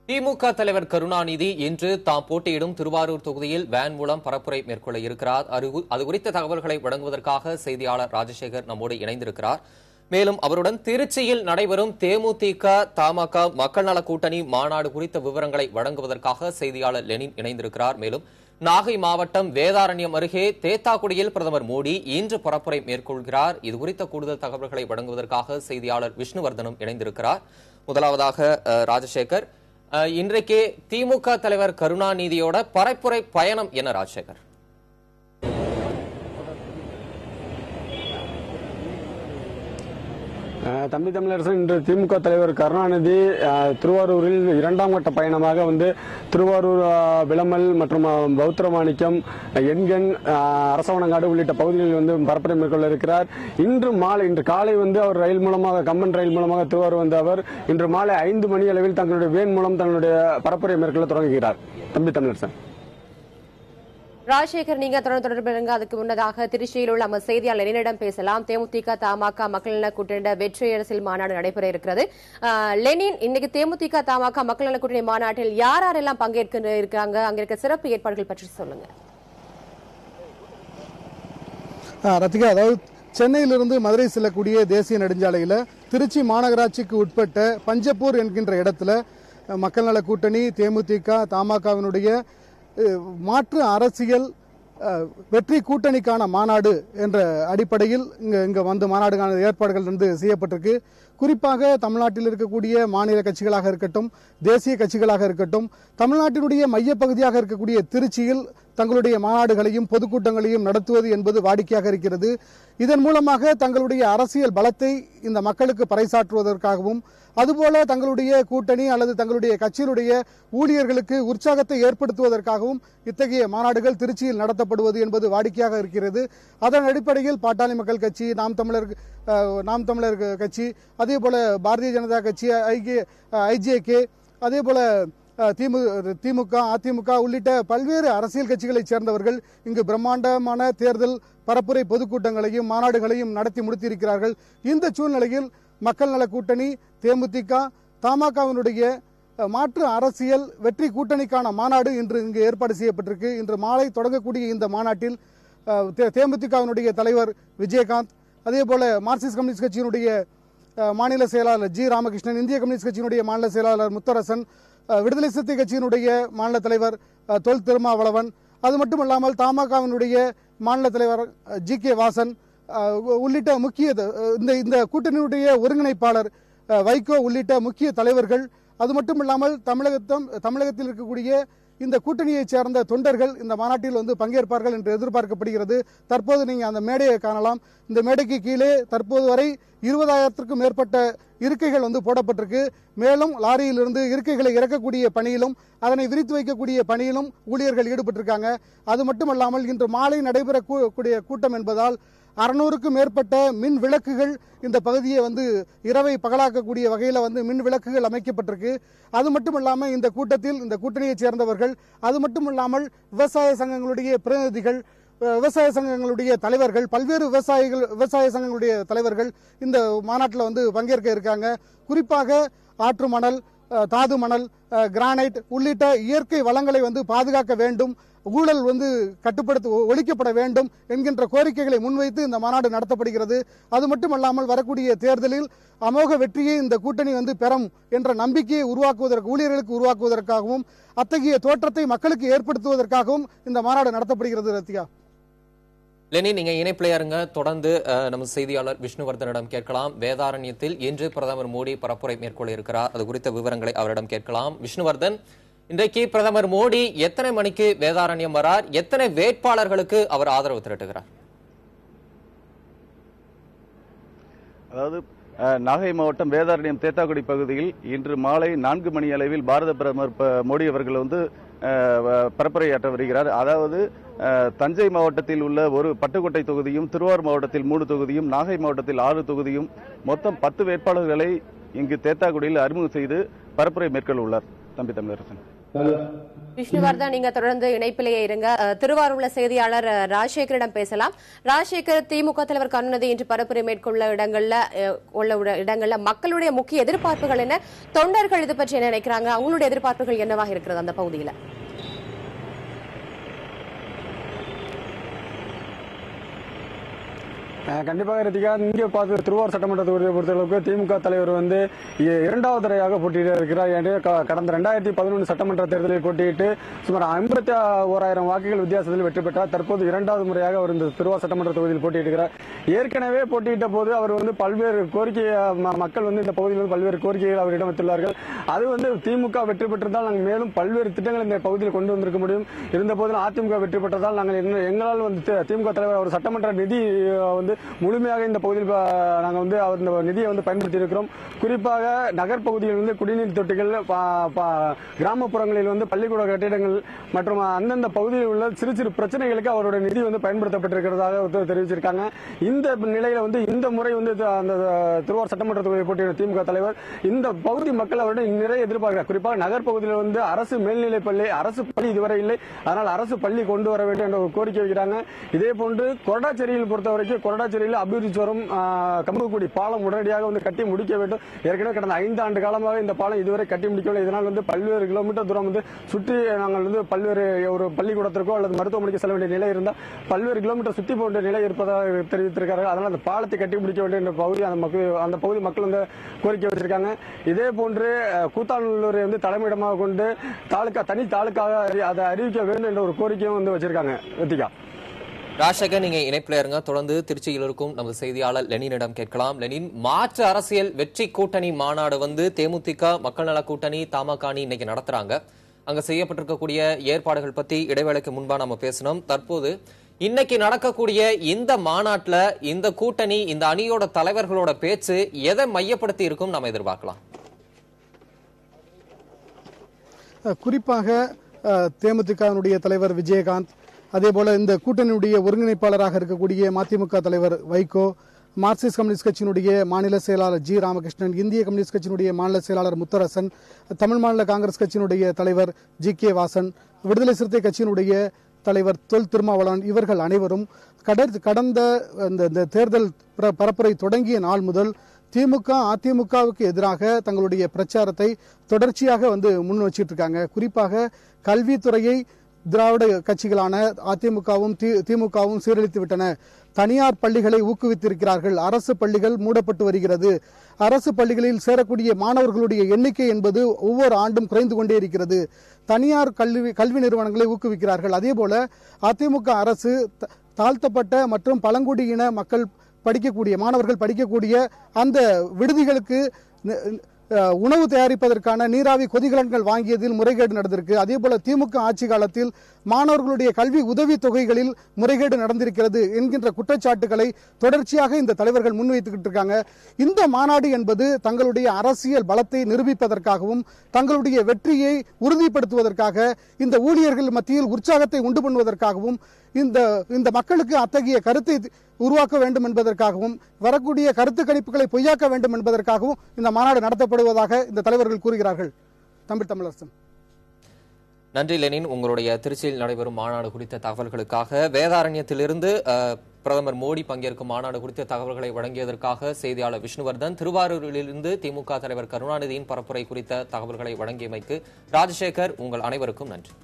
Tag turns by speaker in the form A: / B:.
A: திமுக தலைவர் கருணாநிதி இன்று தாம் போட்டியிடும் திருவாரூர் தொகுதியில் வேன் மூலம் பரப்புரை மேற்கொள்ள இருக்கிறார். அது குறித்த தகவல்களை வழங்குவதற்காக செய்தியாளர் ராஜசேகர் நம்மோடு இணைந்திருக்கிறார். மேலும் அவருடன் திருச்சியில் நடைபெறும் தேமுதிக தமாக மக்கள் நல கூட்டணி மாநாடு குறித்த விவரங்களை வழங்குவதற்காக செய்தியாளர் லெனின் இணைந்திருக்கிறார். மேலும் நாகை மாவட்டம் வேதாரண்யம் அருகே தேத்தாக்குடியில் பிரதமர் மோடி இன்று பரப்புரை மேற்கொள்கிறார். இதுகுறித்த கூடுதல் தகவல்களை வழங்குவதற்காக செய்தியாளர் விஷ்ணுவர்தனும் இணைந்திருக்கிறார். முதலாவதாக ராஜசேகர், இன்றைக்கு திமுக தலைவர் கருணாநிதியோட பரப்புரை பயணம் என்ன ராஜசேகர்?
B: தம்பி தமிழரசன், இன்று திமுக தலைவர் கருணாநிதி திருவாரூரில் இரண்டாம் கட்ட பயணமாக திருவாரூர் விளமல் மற்றும் பௌத்திரமாணிக்கம் எண்கண் அரசவனங்காடு உள்ளிட்ட பகுதிகளில் பரப்புரை மேற்கொள்ள இருக்கிறார். இன்று காலை அவர் ரயில் மூலமாக கம்பன் ரயில் மூலமாக திருவாரூர் வந்த அவர் இன்று மாலை 5 மணி அளவில் தங்களுடைய வேன் மூலம் தங்களுடைய பரப்புரை மேற்கொள்ள தொடங்குகிறார். தம்பி தமிழரசன்.
C: ராஜசேகர், நீங்க தொடர்பு அதுக்கு முன்னதாக திருச்சியில் உள்ள நம்ம செய்தியாளர் லெனினிடம் பேசலாம். தேமுதிக தமாக மக்கள் நல கூட்டணி வெற்றி அரசியல் மாநாடு நடைபெற இருக்கிறது. லெனின், இன்னைக்கு தேமுதிக தமாக மக்கள் நல கூட்டணி மாநாட்டில் யாரெல்லாம் பங்கேற்க இருக்காங்க, அங்க இருக்க சிறப்பு ஏற்பாடுகள் பற்றி சொல்லுங்க.
D: ரத்திகா, அதாவது சென்னையிலிருந்து மதுரை செல்லக்கூடிய தேசிய நெடுஞ்சாலையில் திருச்சி மாநகராட்சிக்கு உட்பட்ட பஞ்சப்பூர் என்கின்ற இடத்துல மக்கள் நல கூட்டணி தேமுதிக தமாகவினுடைய மாற்று அரசியல் வெற்றி கூட்டணிக்கான மாநாடு என்ற அடிப்படையில் இங்க மாநாடுக்கான ஏற்பாடுகள் செய்யப்பட்டிருக்கு. குறிப்பாக தமிழ்நாட்டில் இருக்கக்கூடிய மாநில கட்சிகளாக இருக்கட்டும், தேசிய கட்சிகளாக இருக்கட்டும், தமிழ்நாட்டினுடைய மையப்பகுதியாக இருக்கக்கூடிய திருச்சியில் தங்களுடைய மாநாடுகளையும் பொதுக்கூட்டங்களையும் நடத்துவது என்பது வாடிக்கையாக இருக்கிறது. இதன் மூலமாக தங்களுடைய அரசியல் பலத்தை இந்த மக்களுக்கு பறைசாற்றுவதற்காகவும், அதுபோல தங்களுடைய கூட்டணி அல்லது தங்களுடைய கட்சியினுடைய ஊழியர்களுக்கு உற்சாகத்தை ஏற்படுத்துவதற்காகவும் இத்தகைய மாநாடுகள் திருச்சியில் நடத்தப்படுவது என்பது வாடிக்கையாக இருக்கிறது. அதன் அடிப்படையில் பாட்டாளி மக்கள் கட்சி, நாம் தமிழர் கட்சி, அதே போல பாரதிய ஜனதா கட்சி, ஐஜேகே, அதே போல திமுக, அதிமுக உள்ளிட்ட பல்வேறு அரசியல் கட்சிகளைச் சேர்ந்தவர்கள் இங்கு பிரம்மாண்டமான தேர்தல் பரப்புரை பொதுக்கூட்டங்களையும் மாநாடுகளையும் நடத்தி முடித்திருக்கிறார்கள். இந்த சூழ்நிலையில் மக்கள் நல கூட்டணி தேமுதிக தமாகவினுடைய மாற்று அரசியல் வெற்றி கூட்டணிக்கான மாநாடு இன்று இங்கு ஏற்பாடு செய்யப்பட்டிருக்கு. இன்று மாலை தொடங்கக்கூடிய இந்த மாநாட்டில் தேமுதிகவினுடைய தலைவர் விஜயகாந்த், அதே போல மார்க்சிஸ்ட் கம்யூனிஸ்ட் கட்சியினுடைய மாநில செயலாளர் ஜி ராமகிருஷ்ணன், இந்திய கம்யூனிஸ்ட் கட்சியினுடைய மாநில செயலாளர் முத்தரசன், விடுதலை சிறுத்தை கட்சியினுடைய மாநில தலைவர் தொல் திருமாவளவன், அது மட்டுமல்லாமல் தமாகவினுடைய மாநில தலைவர் ஜி.கே. வாசன் உள்ளிட்ட முக்கிய இந்த கூட்டணியுடைய ஒருங்கிணைப்பாளர் வைகோ உள்ளிட்ட முக்கிய தலைவர்கள், அது மட்டுமில்லாமல் தமிழகத்தில் இருக்கக்கூடிய இந்த கூட்டணியைச் சேர்ந்த தொண்டர்கள் இந்த மாநாட்டில் பங்கேற்பார்கள் என்று எதிர்பார்க்கப்படுகிறது. தற்போது நீங்க அந்த மேடையை காணலாம். இந்த மேடைக்கு கீழே தற்போது வரை 20,000க்கும் மேற்பட்ட இருக்கைகள் போடப்பட்டிருக்கு. மேலும் லாரியிலிருந்து இருக்கைகளை இறக்கக்கூடிய பணியிலும் அதனை விரித்து வைக்கக்கூடிய பணியிலும் ஊழியர்கள் ஈடுபட்டிருக்காங்க. அது மட்டுமல்லாமல் இன்று மாலை நடைபெறக்கூடிய கூட்டம் என்பதால் 600க்கும் மேற்பட்ட மின் விளக்குகள் இந்த பகுதியை இரவை பகலாக்கக்கூடிய வகையில் மின் விளக்குகள் அமைக்கப்பட்டிருக்கு. அது மட்டுமல்லாமல் இந்த கூட்டத்தில் இந்த கூட்டணியைச் சேர்ந்தவர்கள், அது மட்டுமல்லாமல் விவசாய சங்கங்களுடைய பிரதிநிதிகள், விவசாய சங்கங்களுடைய தலைவர்கள், பல்வேறு விவசாய சங்கங்களுடைய தலைவர்கள் இந்த மாநாட்டில் பங்கேற்க இருக்காங்க. குறிப்பாக ஆற்று மணல், தாது மணல், கிரானைட் உள்ளிட்ட இயற்கை வளங்களை பாதுகாக்க வேண்டும், ஊழல் ஒழிக்கப்பட வேண்டும் என்கின்ற கோரிக்கைகளை முன்வைத்து இந்த மாநாடு நடத்தப்படுகிறது. அது மட்டுமல்லாமல் வரக்கூடிய தேர்தலில் அமோக வெற்றியை இந்த கூட்டணி பெறும் என்ற நம்பிக்கையை ஊழியர்களுக்கு உருவாக்குவதற்காகவும் அத்தகைய தோற்றத்தை மக்களுக்கு ஏற்படுத்துவதற்காகவும் இந்த மாநாடு நடத்தப்படுகிறது. ரத்திகா,
A: லெனின், நீங்க இணைப்பில் இருங்க. தொடர்ந்து நம்ம செய்தியாளர் விஷ்ணுவர்தனிடம் கேட்கலாம். வேதாரண்யத்தில் இன்று பிரதமர் மோடி பரப்புரை மேற்கொள்ள இருக்கிறார். அது குறித்த விவரங்களை அவரிடம் கேட்கலாம். விஷ்ணுவர்தன், இன்றைக்கு பிரதமர் மோடி எத்தனை மணிக்கு வேதாரண்யம் வரார்? எத்தனை வேட்பாளர்களுக்கு அவர் ஆதரவு திரட்டுகிறார்?
E: அதாவது நாகை மாவட்டம் வேதாரண்யம் தேத்தாக்குடி பகுதியில் இன்று மாலை 4 மணி அளவில் பாரத பிரதமர் மோடி அவர்கள் பரப்புரையாற்ற வருகிறார். அதாவது தஞ்சை மாவட்டத்தில் உள்ள ஒரு பட்டுக்கோட்டை தொகுதியும், திருவாரூர் மாவட்டத்தில் 3 தொகுதியும், நாகை மாவட்டத்தில் 6 தொகுதியும், மொத்தம் 10 வேட்பாளர்களை இங்கு தேத்தாக்குடியில் அறிமுகம் செய்து பரப்புரை மேற்கொள்ள உள்ளார். தம்பி தமிழரசன்.
C: விஷ்ணுவர்தன், நீங்க தொடர்ந்து இணைப்பிலேயே இருங்க. திருவாரூர்ல செய்தியாளர் ராஜசேகரிடம் பேசலாம். ராஜசேகர், திமுக தலைவர் கருணாநிதி இன்று பரப்புரை மேற்கொள்ள இடங்கள்ல மக்களுடைய முக்கிய எதிர்பார்ப்புகள் என்ன? தொண்டர்கள் இது பற்றி என்ன நினைக்கிறாங்க? அவங்களுடைய எதிர்பார்ப்புகள் என்னவாக இருக்கிறது அந்த பகுதியில?
B: கண்டிப்பாக ரித்திகா, இங்கே பார்த்து திருவாரூர் சட்டமன்ற தொகுதியை பொறுத்தளவுக்கு திமுக தலைவர் வந்து இரண்டாவது தடவையாக போட்டியிட இருக்கிறார். கடந்த 2011 சட்டமன்ற தேர்தலில் போட்டியிட்டு சுமார் 51,000 வாக்குகள் வித்தியாசத்தில் வெற்றி பெற்றார். தற்போது இரண்டாவது முறையாக அவர் இந்த திருவாரூர் சட்டமன்ற தொகுதியில் போட்டியிடுகிறார். ஏற்கனவே போட்டியிட்ட போது அவர் வந்து பல்வேறு கோரிக்கை மக்கள் வந்து இந்த பகுதியில் பல்வேறு கோரிக்கைகள் அவரிடம் வைத்துள்ளார்கள். அது வந்து திமுக வெற்றி பெற்றிருந்தால் நாங்கள் மேலும் பல்வேறு திட்டங்கள் இந்த பகுதியில் கொண்டு வந்திருக்க முடியும். இருந்த போதிலும் அதிமுக வெற்றி பெற்றதால் நாங்கள் எங்களால் வந்து திமுக தலைவர் அவர் சட்டமன்ற நிதி வந்து முழுமையாக இந்த பகுதியில் நாங்கள் வந்து அவர் இந்த நிதியை வந்து பயன்படுத்தி இருக்கிறோம். குறிப்பாக நகர்பகுதியில் வந்து குடிநீர் தொட்டிகள், கிராமப்புறங்களில் வந்து பள்ளிக்கூட கட்டிடங்கள் மற்றும் அந்தந்த பகுதியில் உள்ள சிறு சிறு பிரச்சனைகளுக்கு அவருடைய நிதி வந்து பயன்படுத்தப்பட்டிருக்கிறதாக தெரிவிச்சிருக்காங்க. இந்த நிலையில வந்து இந்த முறை வந்து அந்த திருவாரூர் சட்டமன்ற தொகுதியை போட்டியிடும் திமுக தலைவர் இந்த பகுதி மக்கள் அவருடைய நிறைய எதிர்பார்க்கிறார். குறிப்பாக நகர்பகுதியில் வந்து அரசு மேல்நிலைப் பள்ளி, அரசு பள்ளி இதுவரை இல்லை, அதனால் அரசு பள்ளி கொண்டு வர வேண்டும் என்ற ஒரு கோரிக்கை வைக்கிறாங்க. இதே போன்று கொரடாச்சேரியில் பொறுத்தவரைக்கும் கொரடாச்சேரியில் அபிவிருத்திவரம் கம்பகுடி பாலம் உடனடியாக வந்து கட்டி முடிக்க வேண்டும். ஏற்கனவே கடந்த 5 ஆண்டு காலமாக இந்த பாலம் இதுவரை கட்டி முடிக்கவில்லை. இதனால் வந்து பல்வேறு கிலோமீட்டர் தூரம் வந்து சுற்றி நாங்கள் வந்து பல்வேறு ஒரு பள்ளிக்கூடத்திற்கோ அல்லது மருத்துவமனைக்கு செல்ல வேண்டிய நிலை இருந்தால் பல்வேறு கிலோமீட்டர் சுற்றி போன்ற நிலை இருப்பதாக தெரிவித்திருக்கிறார்கள். அதனால் அந்த பாலத்தை கட்டி முடிக்க வேண்டும் என்ற பகுதி அந்த பகுதி மக்கள் வந்து கோரிக்கை வச்சிருக்காங்க. இதே போன்று கூத்தாநல்லூரை வந்து தலைமையிடமாக கொண்டு தனி தாலுக்காக அதை அறிவிக்க வேண்டும் என்ற ஒரு கோரிக்கையும் வந்து வச்சிருக்காங்க. ரித்திகா,
A: ராஜசேகர், நீங்க இணைப்பில் இருங்க. தொடர்ந்து திருச்சியில் இருக்கும் நமது செய்தியாளர் லெனினிடம் கேட்கலாம். லெனின், மாற்று அரசியல் வெற்றி கூட்டணி மாநாடு வந்து தேமுதிக, மக்கள் நல கூட்டணி, தமாக இன்னைக்கு நடத்துறாங்க. அங்க செய்யப்பட்டிருக்கக்கூடிய ஏற்பாடுகள் பத்தி இடைவேளைக்கு முன்பா நம்ம பேசணும். தற்போது இன்னைக்கு நடக்கக்கூடிய இந்த மாநாட்டில் இந்த கூட்டணி, இந்த அணியோட தலைவர்களோட பேச்சு எதை மையப்படுத்தி இருக்கும் நம்ம எதிர்பார்க்கலாம்?
D: குறிப்பாக தேமுதிகவினுடைய தலைவர் விஜயகாந்த், அதேபோல இந்த கூட்டணியுடைய ஒருங்கிணைப்பாளராக இருக்கக்கூடிய மதிமுக தலைவர் வைகோ, மார்க்சிஸ்ட் கம்யூனிஸ்ட் கட்சியினுடைய மாநில செயலாளர் ஜி ராமகிருஷ்ணன், இந்திய கம்யூனிஸ்ட் கட்சியினுடைய மாநில செயலாளர் முத்தரசன், தமிழ் மாநில காங்கிரஸ் கட்சியினுடைய தலைவர் ஜி.கே. வாசன், விடுதலை சிறுத்தை கட்சியினுடைய தலைவர் தொல் திருமாவளவன், இவர்கள் அனைவரும் கடந்த இந்த தேர்தல் பரப்புரை தொடங்கிய நாள் முதல் திமுக அதிமுகவுக்கு எதிராக தங்களுடைய பிரச்சாரத்தை தொடர்ச்சியாக வந்து முன் வச்சிட்டு இருக்காங்க. குறிப்பாக கல்வித்துறையை திராவிட கட்சிகளான அதிமுகவும் திமுகவும் சீரழித்து விட்டன. தனியார் பள்ளிகளை ஊக்குவித்திருக்கிறார்கள். அரசு பள்ளிகள் மூடப்பட்டு வருகிறது. அரசு பள்ளிகளில் சேரக்கூடிய மாணவர்களுடைய எண்ணிக்கை என்பது ஒவ்வொரு ஆண்டும் குறைந்து கொண்டே இருக்கிறது. தனியார் கல்வி நிறுவனங்களை ஊக்குவிக்கிறார்கள். அதேபோல அதிமுக அரசு தாழ்த்தப்பட்ட மற்றும் பழங்குடியின மக்கள் படிக்கக்கூடிய மாணவர்கள் படிக்கக்கூடிய அந்த விடுதிகளுக்கு உணவு தயாரிப்பதற்கான நீராவி கொதிகலன்கள் வாங்கியதில் முறைகேடு நடந்திருக்கு. அதே போல திமுக ஆட்சி காலத்தில் மாணவர்களுடைய கல்வி உதவி தொகைகளில் முறைகேடு நடந்திருக்கிறது என்கின்ற குற்றச்சாட்டுகளை தொடர்ச்சியாக இந்த தலைவர்கள் முன்வைத்துக்கிட்டு இருக்காங்க. இந்த மாநாடு என்பது தங்களுடைய அரசியல் பலத்தை நிரூபிப்பதற்காகவும் தங்களுடைய வெற்றியை உறுதிப்படுத்துவதற்காக, இந்த ஊழியர்கள் மத்தியில் உற்சாகத்தை உண்டு பண்ணுவதற்காகவும், இந்த மக்களுக்கு அத்தகைய கருத்தை உருவாக்க வேண்டும் என்பதற்காகவும், வரக்கூடிய கருத்து கணிப்புகளை பொய்யாக்க வேண்டும் என்பதற்காகவும் இந்த மாநாடு நடத்தப்படுவதாக இந்த தலைவர்கள் கூறுகிறார்கள். தமிழரசன்,
A: நன்றி லெனின். உங்களுடைய திருச்சியில் நடைபெறும் மாநாடு குறித்த தகவல்களுக்காக, வேதாரண்யத்திலிருந்து பிரதமர் மோடி பங்கேற்கும் மாநாடு குறித்த தகவல்களை வழங்கியதற்காக செய்தியாளர் விஷ்ணுவர்தன், திருவாரூரிலிருந்து திமுக தலைவர் கருணாநிதியின் பரப்புரை குறித்த தகவல்களை வழங்கியமைக்கு ராஜசேகர், உங்கள் அனைவருக்கும் நன்றி.